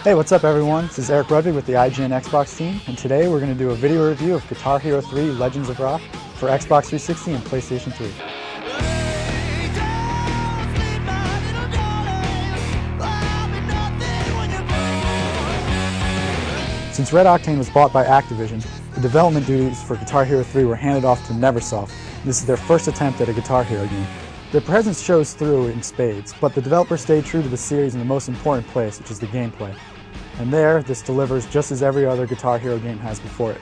Hey, what's up everyone? This is Eric Rudvig with the IGN Xbox team, and today we're going to do a video review of Guitar Hero 3 Legends of Rock for Xbox 360 and PlayStation 3. Since Red Octane was bought by Activision, the development duties for Guitar Hero 3 were handed off to Neversoft. This is their first attempt at a Guitar Hero game. Their presence shows through in spades, but the developers stayed true to the series in the most important place, which is the gameplay. And there, this delivers just as every other Guitar Hero game has before it.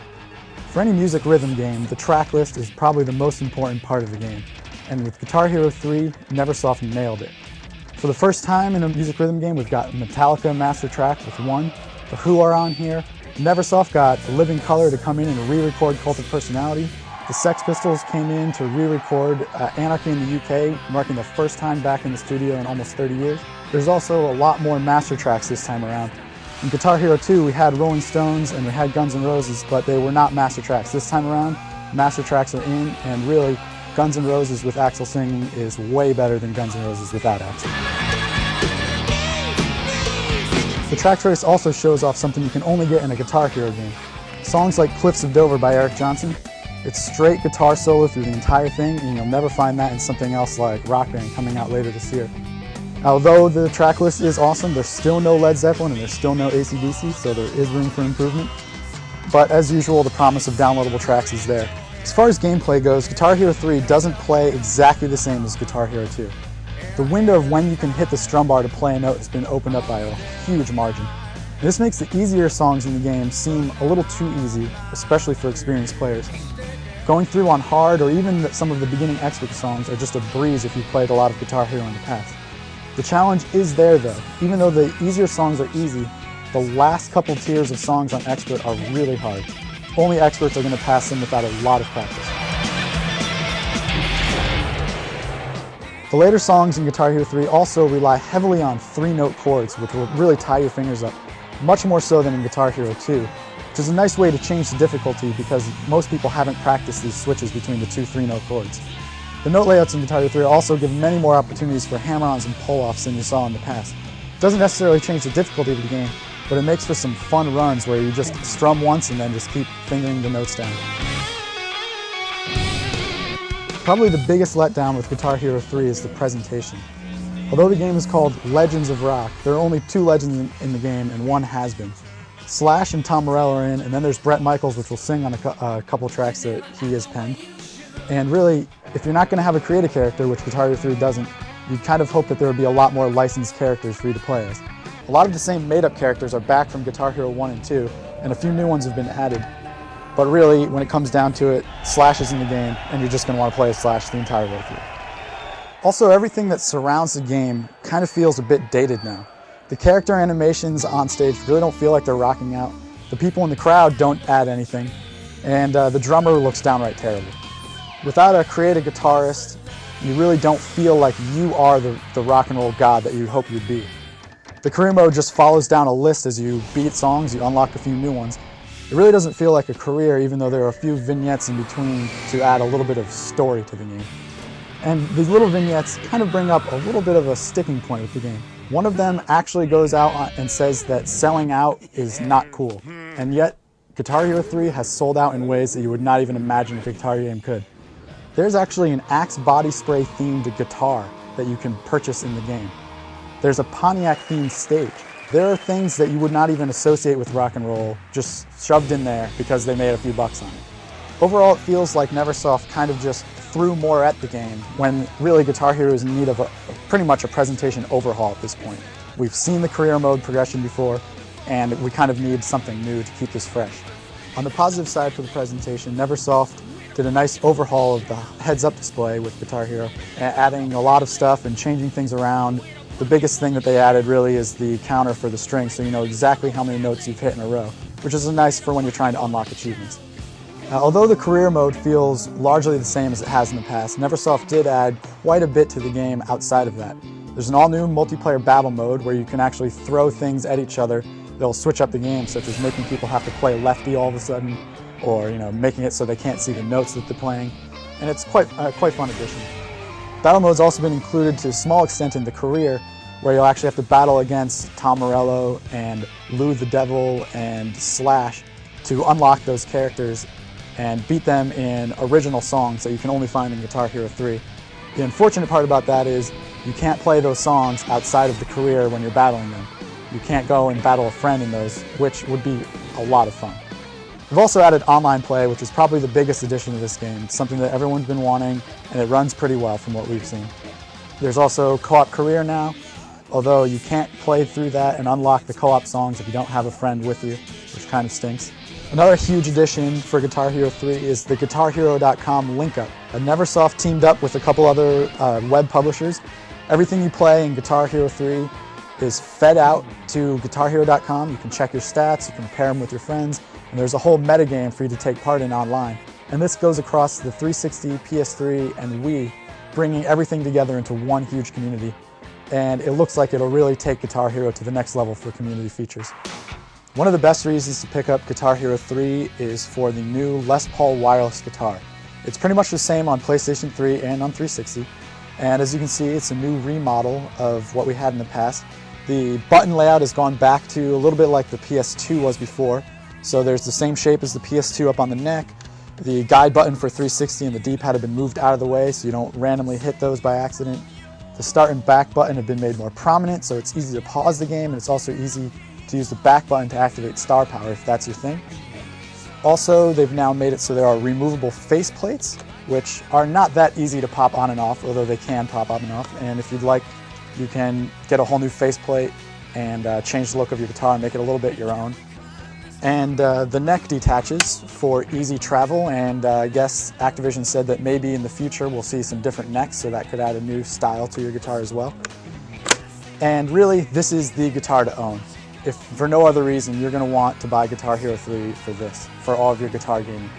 For any music rhythm game, the track list is probably the most important part of the game. And with Guitar Hero 3, Neversoft nailed it. For the first time in a music rhythm game, we've got Metallica Master Track with One, The Who are on here. Neversoft got The Living Colour to come in and re-record Cult of Personality. The Sex Pistols came in to re-record Anarchy in the UK, marking the first time back in the studio in almost 30 years. There's also a lot more master tracks this time around. In Guitar Hero 2, we had Rolling Stones and we had Guns N' Roses, but they were not master tracks. This time around, master tracks are in, and really, Guns N' Roses with Axl singing is way better than Guns N' Roses without Axl. The track choice also shows off something you can only get in a Guitar Hero game. Songs like Cliffs of Dover by Eric Johnson. It's straight guitar solo through the entire thing, and you'll never find that in something else like Rock Band coming out later this year. Although the track list is awesome, there's still no Led Zeppelin and there's still no AC/DC, so there is room for improvement. But as usual, the promise of downloadable tracks is there. As far as gameplay goes, Guitar Hero 3 doesn't play exactly the same as Guitar Hero 2. The window of when you can hit the strum bar to play a note has been opened up by a huge margin. This makes the easier songs in the game seem a little too easy, especially for experienced players. Going through on hard or even some of the beginning expert songs are just a breeze if you've played a lot of Guitar Hero in the past. The challenge is there though. Even though the easier songs are easy, the last couple tiers of songs on expert are really hard. Only experts are going to pass them without a lot of practice. The later songs in Guitar Hero 3 also rely heavily on 3-note chords, which will really tie your fingers up, much more so than in Guitar Hero 2. Which is a nice way to change the difficulty because most people haven't practiced these switches between the two 3-note chords. The note layouts in Guitar Hero 3 also give many more opportunities for hammer-ons and pull-offs than you saw in the past. It doesn't necessarily change the difficulty of the game, but it makes for some fun runs where you just strum once and then just keep fingering the notes down. Probably the biggest letdown with Guitar Hero 3 is the presentation. Although the game is called Legends of Rock, there are only 2 legends in the game and one has been. Slash and Tom Morello are in, and then there's Bret Michaels, which will sing on a couple tracks that he has penned. And really, if you're not going to have a creative character, which Guitar Hero 3 doesn't, you kind of hope that there would be a lot more licensed characters for you to play as. A lot of the same made-up characters are back from Guitar Hero 1 and 2, and a few new ones have been added. But really, when it comes down to it, Slash is in the game, and you're just going to want to play as Slash the entire way through. Also, everything that surrounds the game kind of feels a bit dated now. The character animations on stage really don't feel like they're rocking out. The people in the crowd don't add anything. And the drummer looks downright terrible. Without a creative guitarist, you really don't feel like you are the rock and roll god that you hope you'd be. The career mode just follows down a list as you beat songs, you unlock a few new ones. It really doesn't feel like a career, even though there are a few vignettes in between to add a little bit of story to the game. And these little vignettes kind of bring up a little bit of a sticking point with the game. One of them actually goes out and says that selling out is not cool, and yet Guitar Hero 3 has sold out in ways that you would not even imagine a Guitar Hero game could. There's actually an Axe body spray themed guitar that you can purchase in the game. There's a Pontiac themed stage. There are things that you would not even associate with rock and roll just shoved in there because they made a few bucks on it. Overall, it feels like Neversoft kind of just threw more at the game when really Guitar Hero is in need of pretty much a presentation overhaul at this point. We've seen the career mode progression before, and we kind of need something new to keep this fresh. On the positive side for the presentation, Neversoft did a nice overhaul of the heads-up display with Guitar Hero, adding a lot of stuff and changing things around. The biggest thing that they added really is the counter for the string, so you know exactly how many notes you've hit in a row, which is nice for when you're trying to unlock achievements. Although the career mode feels largely the same as it has in the past, Neversoft did add quite a bit to the game outside of that. There's an all-new multiplayer battle mode where you can actually throw things at each other that'll switch up the game, such as making people have to play lefty all of a sudden, or making it so they can't see the notes that they're playing, and it's quite fun addition. Battle mode's also been included to a small extent in the career, where you'll actually have to battle against Tom Morello and Lou the Devil and Slash to unlock those characters and beat them in original songs that you can only find in Guitar Hero 3. The unfortunate part about that is you can't play those songs outside of the career when you're battling them. You can't go and battle a friend in those, which would be a lot of fun. We've also added online play, which is probably the biggest addition to this game. It's something that everyone's been wanting, and it runs pretty well from what we've seen. There's also co-op career now, although you can't play through that and unlock the co-op songs if you don't have a friend with you, which kind of stinks. Another huge addition for Guitar Hero 3 is the GuitarHero.com link-up. Neversoft teamed up with a couple other web publishers. Everything you play in Guitar Hero 3 is fed out to GuitarHero.com. You can check your stats, you can pair them with your friends, and there's a whole metagame for you to take part in online. And this goes across the 360, PS3, and Wii, bringing everything together into one huge community. And it looks like it'll really take Guitar Hero to the next level for community features. One of the best reasons to pick up Guitar Hero 3 is for the new Les Paul wireless guitar. It's pretty much the same on PlayStation 3 and on 360, and as you can see, it's a new remodel of what we had in the past. The button layout has gone back to a little bit like the PS2 was before, so there's the same shape as the PS2 up on the neck. The guide button for 360 and the D-pad have been moved out of the way so you don't randomly hit those by accident. The start and back button have been made more prominent, so it's easy to pause the game, and it's also easy to use the back button to activate star power if that's your thing. Also, they've now made it so there are removable face plates, which are not that easy to pop on and off, although they can pop on and off. And if you'd like, you can get a whole new faceplate and change the look of your guitar and make it a little bit your own. And the neck detaches for easy travel, and I guess Activision said that maybe in the future we'll see some different necks, so that could add a new style to your guitar as well. And really, this is the guitar to own. If for no other reason, you're going to want to buy Guitar Hero 3 for this, for all of your guitar gaming.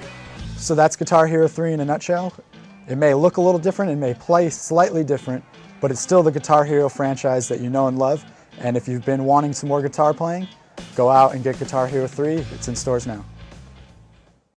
So that's Guitar Hero 3 in a nutshell. It may look a little different, it may play slightly different, but it's still the Guitar Hero franchise that you know and love. And if you've been wanting some more guitar playing, go out and get Guitar Hero 3. It's in stores now.